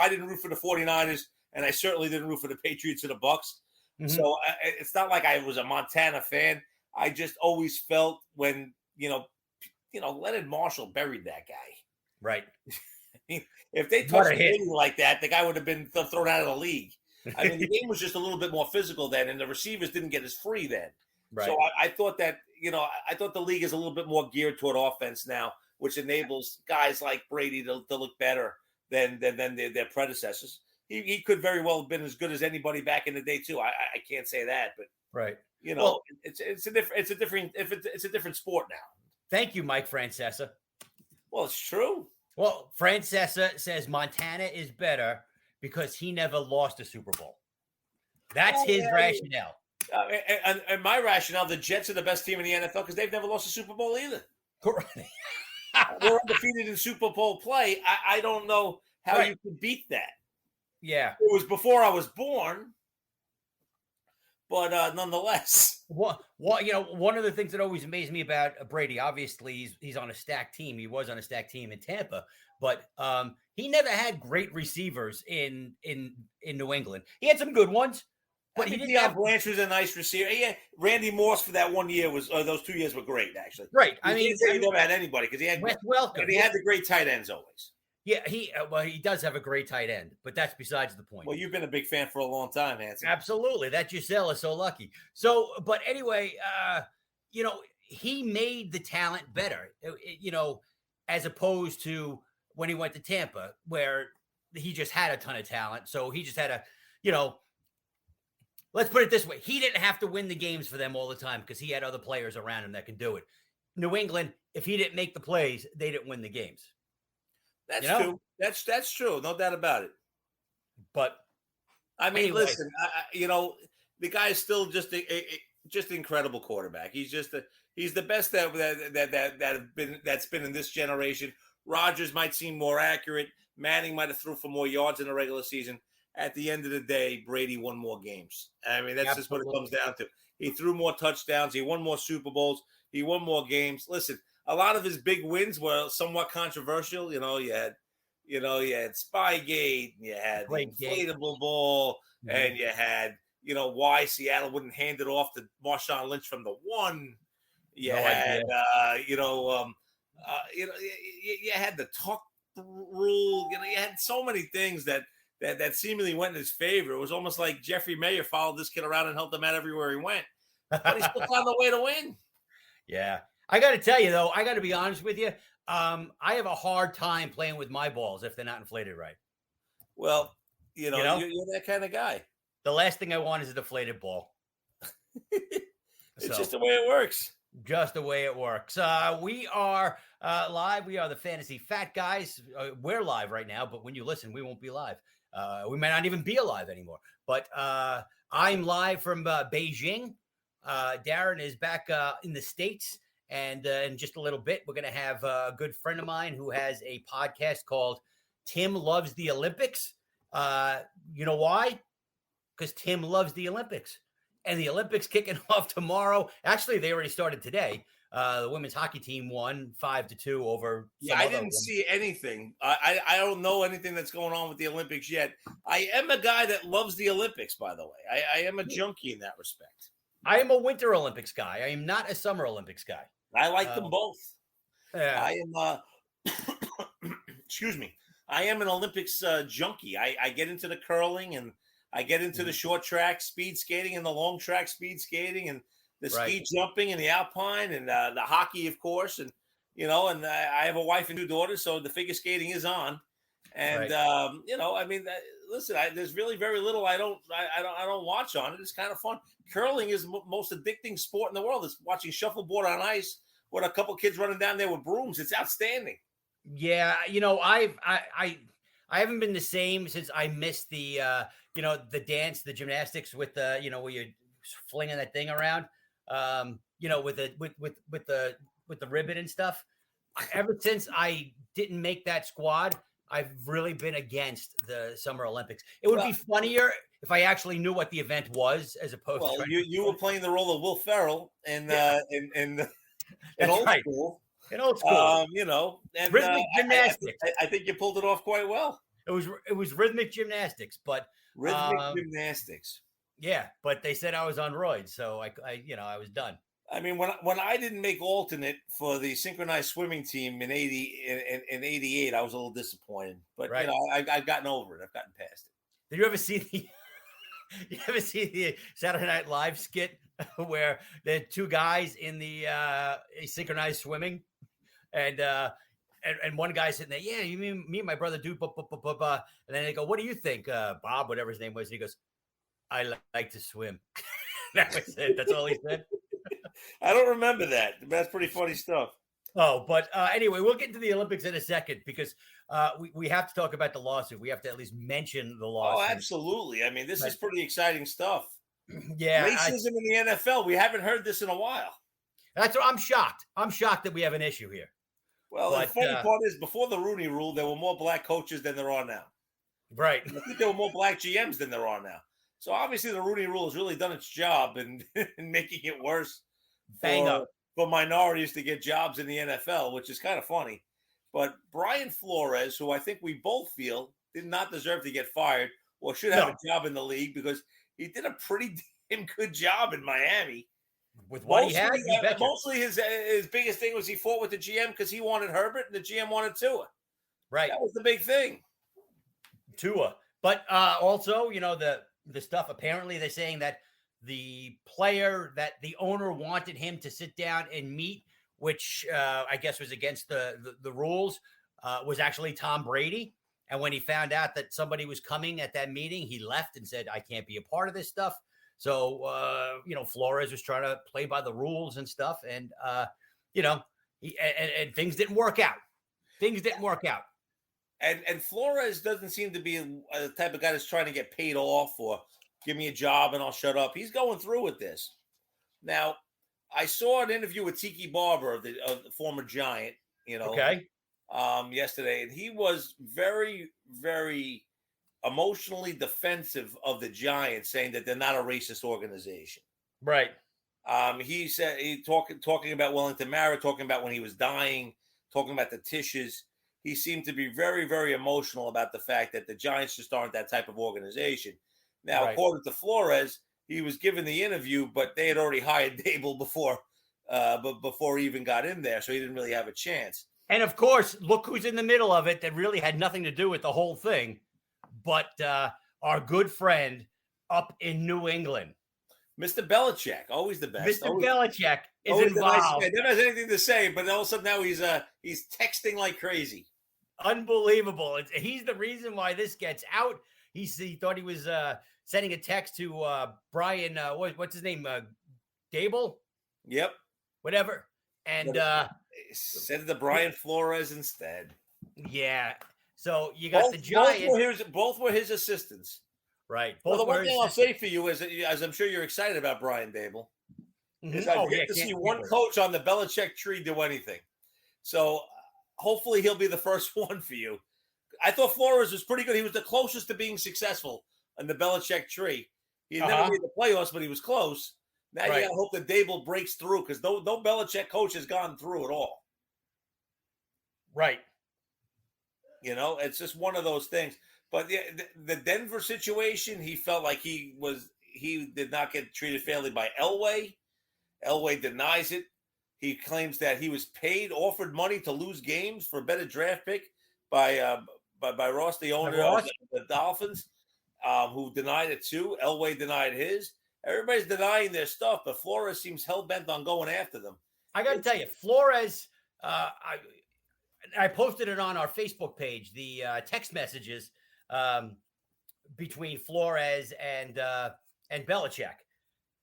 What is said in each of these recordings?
I didn't root for the 49ers, and I certainly didn't root for the Patriots or the Bucks. Mm-hmm. So it's not like I was a Montana fan. I just always felt when, Leonard Marshall buried that guy. Right. If they touched him like that, the guy would have been thrown out of the league. I mean, the game was just a little bit more physical then, and the receivers didn't get as free then. Right. So I thought that, I thought the league is a little bit more geared toward offense now, which enables guys like Brady to look better than their predecessors. He could very well have been as good as anybody back in the day too. I can't say that, but right. It's a different sport now. Thank you, Mike Francesa. Well, it's true. Well, Francesa says Montana is better because he never lost a Super Bowl. That's his rationale. And my rationale, the Jets are the best team in the NFL because they've never lost a Super Bowl either. Correct. We're undefeated in Super Bowl play. I don't know how you could beat that. Yeah. It was before I was born. But nonetheless. One of the things that always amazed me about Brady, obviously he's on a stacked team. He was on a stacked team in Tampa, but he never had great receivers in New England. He had some good ones, but he didn't have. Blanche was a nice receiver. Yeah, Randy Moss for that 1 year those 2 years were great, actually. Right. He never had anybody because he had the great tight ends always. Yeah, he does have a great tight end, but that's besides the point. Well, you've been a big fan for a long time, Hanson. Absolutely. That Giselle is so lucky. So, but anyway, he made the talent better, as opposed to when he went to Tampa, where he just had a ton of talent. So he just had let's put it this way. He didn't have to win the games for them all the time because he had other players around him that could do it. New England, if he didn't make the plays, they didn't win the games. That's true. That's true. No doubt about it. But I mean, listen, the guy is still just an incredible quarterback. He's the best that's been in this generation. Rodgers might seem more accurate. Manning might have threw for more yards in the regular season. At the end of the day, Brady won more games. I mean, that's just what it comes down to. He threw more touchdowns. He won more Super Bowls. He won more games. Listen. A lot of his big wins were somewhat controversial. You had Spygate, and you had the inflatable ball, and you had, why Seattle wouldn't hand it off to Marshawn Lynch from the one. You had the tuck rule. You had so many things that seemingly went in his favor. It was almost like Jeffrey Mayer followed this kid around and helped him out everywhere he went. But he still found the way to win. Yeah. I got to tell you, though, I got to be honest with you. I have a hard time playing with my balls if they're not inflated right. Well, you're that kind of guy. The last thing I want is a deflated ball. It's just the way it works. Just the way it works. We are live. We are the Fantasy Fat Guys. We're live right now, but when you listen, we won't be live. We might not even be alive anymore. But I'm live from Bejing. Darren is back in the States. And in just a little bit, we're going to have a good friend of mine who has a podcast called Tim Loves the Olympics. You know why? Because Tim loves the Olympics. And the Olympics kicking off tomorrow. Actually, they already started today. The women's hockey team won 5-2 over. I didn't see anything. I don't know anything that's going on with the Olympics yet. I am a guy that loves the Olympics, by the way. I am a junkie in that respect. I am a Winter Olympics guy. I am not a Summer Olympics guy. I like them both. Yeah. I am, excuse me. I am an Olympics junkie. I get into the curling and I get into the short track speed skating and the long track speed skating and the ski jumping and the alpine and the hockey, of course. And, I have a wife and 2 daughters, so the figure skating is on. And, listen, there's really very little I don't watch on it. It's kind of fun. Curling is the most addicting sport in the world. It's watching shuffleboard on ice with a couple kids running down there with brooms. It's outstanding. Yeah, I haven't been the same since I missed the the dance, the gymnastics with the where you're flinging that thing around, with the ribbon and stuff. Ever since I didn't make that squad, I've really been against the Summer Olympics. It would be funnier if I actually knew what the event was, as opposed to. Well, you were playing the role of Will Ferrell in old school. In old school, and rhythmic gymnastics. I think you pulled it off quite well. it was rhythmic gymnastics, but Rhythmic gymnastics. yeah, but they said I was on roids, so I was done. I mean, when I didn't make alternate for the synchronized swimming team in '88, I was a little disappointed. But Right. I've gotten over it. I've gotten past it. Did you ever see the you ever see the Saturday Night Live skit where there are two guys in the synchronized swimming, and one guy's sitting there, yeah, you mean me and my brother do, and then they go, what do you think, Bob, whatever his name was, and he goes, I like to swim. That was it. That's all he said. I don't remember that. That's pretty funny stuff. Oh, but anyway, we'll get into the Olympics in a second because we have to talk about the lawsuit. We have to at least mention the lawsuit. Oh, absolutely. I mean, this is pretty exciting stuff. Yeah. Racism in the NFL. We haven't heard this in a while. That's what I'm shocked. I'm shocked that we have an issue here. Well, the funny part is before the Rooney Rule, there were more black coaches than there are now. Right. I think there were more black GMs than there are now. So obviously the Rooney Rule has really done its job in making it worse for minorities to get jobs in the NFL, which is kind of funny. But Brian Flores, who I think we both feel did not deserve to get fired or should have a job in the league because he did a pretty damn good job in Miami. With what he had, mostly his biggest thing was he fought with the GM because he wanted Herbert and the GM wanted Tua. Right. That was the big thing. Tua. But also, the stuff, apparently they're saying that the player that the owner wanted him to sit down and meet, which I guess was against the rules, was actually Tom Brady. And when he found out that somebody was coming at that meeting, he left and said, I can't be a part of this stuff. So, Flores was trying to play by the rules and stuff. And, and things didn't work out. And Flores doesn't seem to be a type of guy that's trying to get paid off or give me a job and I'll shut up. He's going through with this. Now, I saw an interview with Tiki Barber, of the former Giant, yesterday, and he was very, very emotionally defensive of the Giants, saying that they're not a racist organization. Right. He said talking about Wellington Mara, talking about when he was dying, talking about the Tishes. He seemed to be very, very emotional about the fact that the Giants just aren't that type of organization. Now, according to Flores, he was given the interview, but they had already hired Dable before he even got in there, so he didn't really have a chance. And of course, look who's in the middle of it that really had nothing to do with the whole thing, but our good friend up in New England. Mr. Bellicheck, always the best. Mr. Bellicheck is involved. He never has anything to say, but all of a sudden now he's texting like crazy. Unbelievable. He's the reason why this gets out. He thought he was sending a text to Brian, what's his name? Dable? Yep. Whatever. And sent it to Brian Flores instead. Yeah. So you got the Giants. Both were his assistants. Right. Well, the one thing I'll say for you is, as I'm sure you're excited about Brian Dable, is I've yet to see one coach on the Bellicheck tree do anything. So hopefully he'll be the first one for you. I thought Flores was pretty good. He was the closest to being successful on the Belichick tree. He never made the playoffs, but he was close. Now you got to hope that Dable breaks through because no Belichick coach has gone through at all. Right. It's just one of those things. But the Denver situation, he felt like he did not get treated fairly by Elway. Elway denies it. He claims that he was offered money to lose games for a better draft pick by Ross, the owner of the Dolphins, who denied it too. Elway denied his. Everybody's denying their stuff, but Flores seems hell-bent on going after them. I got to tell you, Flores, I posted it on our Facebook page, the text messages between Flores and Bellicheck.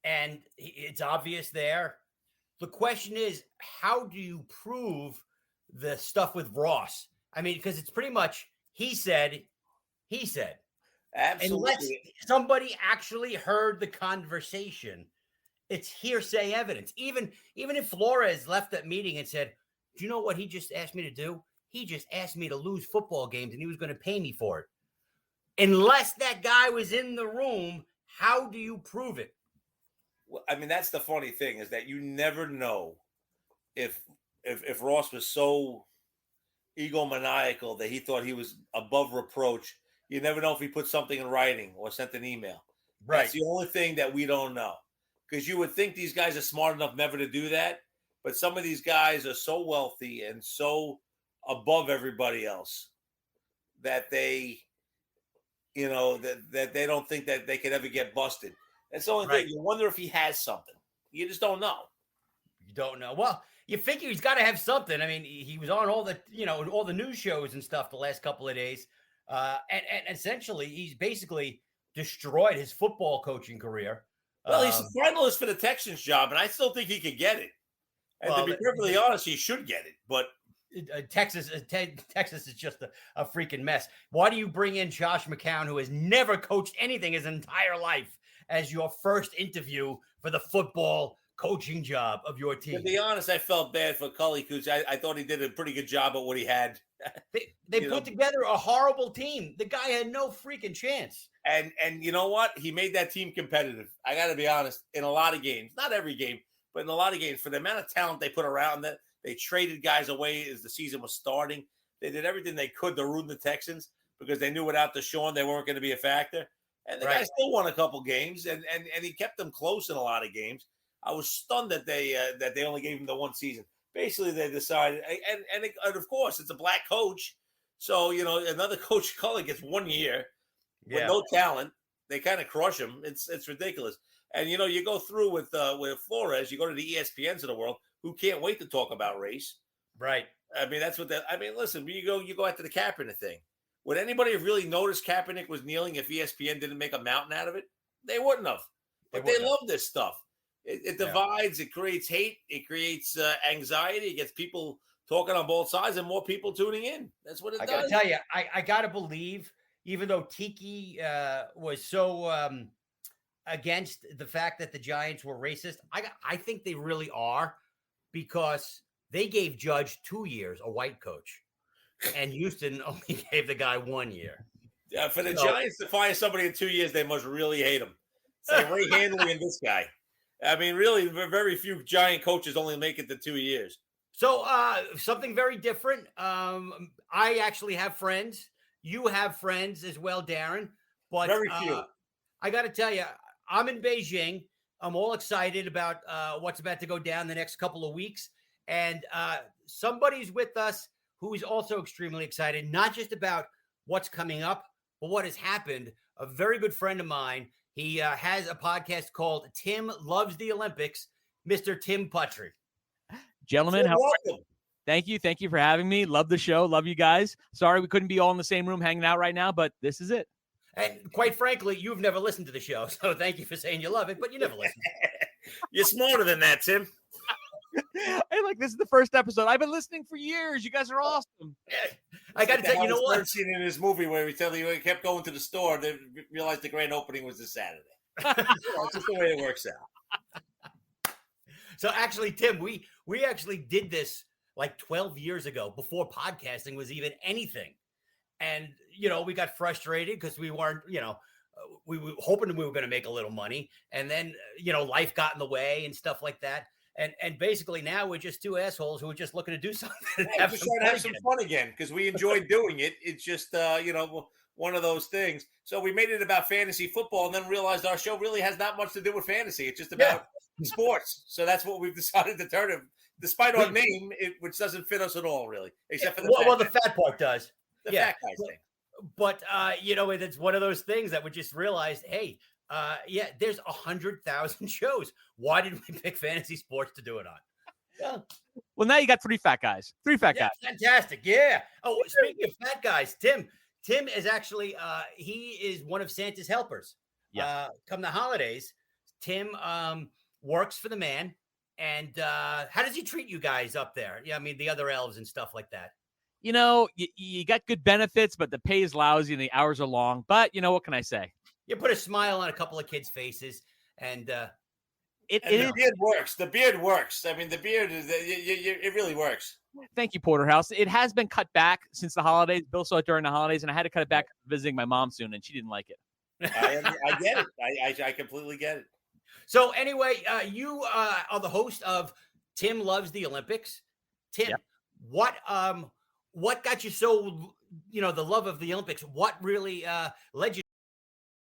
And it's obvious there. The question is, how do you prove the stuff with Ross? I mean, because it's pretty much he said. Absolutely. Unless somebody actually heard the conversation, it's hearsay evidence. Even if Flores left that meeting and said, do you know what he just asked me to do? He just asked me to lose football games and he was going to pay me for it. Unless that guy was in the room, how do you prove it? Well, I mean, that's the funny thing is that you never know if Ross was so egomaniacal that he thought he was above reproach. You never know if he put something in writing or sent an email. That's Right. the only thing that we don't know. Because you would think these guys are smart enough never to do that. But some of these guys are so wealthy and so above everybody else that they, that they don't think that they could ever get busted. That's the only Right. thing. You wonder if he has something. You just don't know. You don't know. Well, you figure he's got to have something. I mean, he was on all the, all the news shows and stuff the last couple of days. And essentially, he's basically destroyed his football coaching career. Well, he's a finalist for the Texans job, and I still think he could get it. And to be perfectly honest, he should get it. But Texas is just a freaking mess. Why do you bring in Josh McCown, who has never coached anything his entire life, as your first interview for the football coaching job of your team? To be honest, I felt bad for Cully because I thought he did a pretty good job at what he had. They put together a horrible team. The guy had no freaking chance. And you know what? He made that team competitive. I got to be honest. In a lot of games, not every game, but in a lot of games, for the amount of talent they put around that, they traded guys away as the season was starting. They did everything they could to ruin the Texans because they knew without Deshaun they weren't going to be a factor. And the guy still won a couple games, and he kept them close in a lot of games. I was stunned that they only gave him the one season. Basically, they decided, and of course, it's a black coach. So, another coach Cully gets 1 year with no talent. They kind of crush him. It's ridiculous. And, you go through with Flores, you go to the ESPNs of the world who can't wait to talk about race. Right. I mean, that's what listen, you go after the Kaepernick thing. Would anybody have really noticed Kaepernick was kneeling if ESPN didn't make a mountain out of it? They wouldn't have. But they love this stuff. It divides. It creates hate. It creates anxiety. It gets people talking on both sides and more people tuning in. That's what it does. I got to tell you, I got to believe, even though Tiki was so against the fact that the Giants were racist, I think they really are, because they gave Judge 2 years, a white coach, and Houston only gave the guy 1 year. Yeah, for the Giants to fire somebody in 2 years, they must really hate him. It's like Ray Handley and this guy. I mean, really, very few Giant coaches only make it to 2 years. So something very different. I actually have friends. You have friends as well, Darren. But very few. I got to tell you, I'm in Beijing. I'm all excited about what's about to go down the next couple of weeks. And somebody's with us who is also extremely excited, not just about what's coming up, but what has happened. A very good friend of mine. He has a podcast called Tim Loves the Olympics, Mr. Tim Putry. Gentlemen, thank you. Thank you for having me. Love the show. Love you guys. Sorry we couldn't be all in the same room hanging out right now, but this is it. And quite frankly, you've never listened to the show, so thank you for saying you love it, but you never listen. You're smarter than that, Tim. Hey, this is the first episode. I've been listening for years. You guys are awesome. I got to tell you, know what? Scene in his movie where he kept going to the store. They realized the grand opening was this Saturday. It's just the way it works out. So actually, Tim, we actually did this like 12 years ago, before podcasting was even anything. And, we got frustrated because we weren't, we were hoping we were going to make a little money. And then, life got in the way and stuff like that. And basically now we're just two assholes who are just looking to do something. Have some fun again, because we enjoyed doing it. It's just, one of those things. So we made it about fantasy football and then realized our show really has not much to do with fantasy. It's just about sports. So that's what we've decided to turn it, despite our name, which doesn't fit us at all, really, except for the fat part does. The fat guys thing. But, it's one of those things that we just realized, hey, there's 100,000 shows. Why did we pick fantasy sports to do it on? Yeah. Well, now you got three fat guys. Fantastic. Yeah. Oh, speaking of fat guys, Tim is actually, he is one of Santa's helpers. Yeah. Come the holidays, Tim works for the man. And how does he treat you guys up there? Yeah, I mean, the other elves and stuff like that. You got good benefits, but the pay is lousy and the hours are long. But, what can I say? You put a smile on a couple of kids' faces, and the beard works. The beard works. I mean, the beard it really works. Thank you, Porterhouse. It has been cut back since the holidays. Bill saw it during the holidays, and I had to cut it back visiting my mom soon, and she didn't like it. I get it. I completely get it. So anyway, you are the host of Tim Loves the Olympics. Tim, what what got you so, the love of the Olympics? What really led you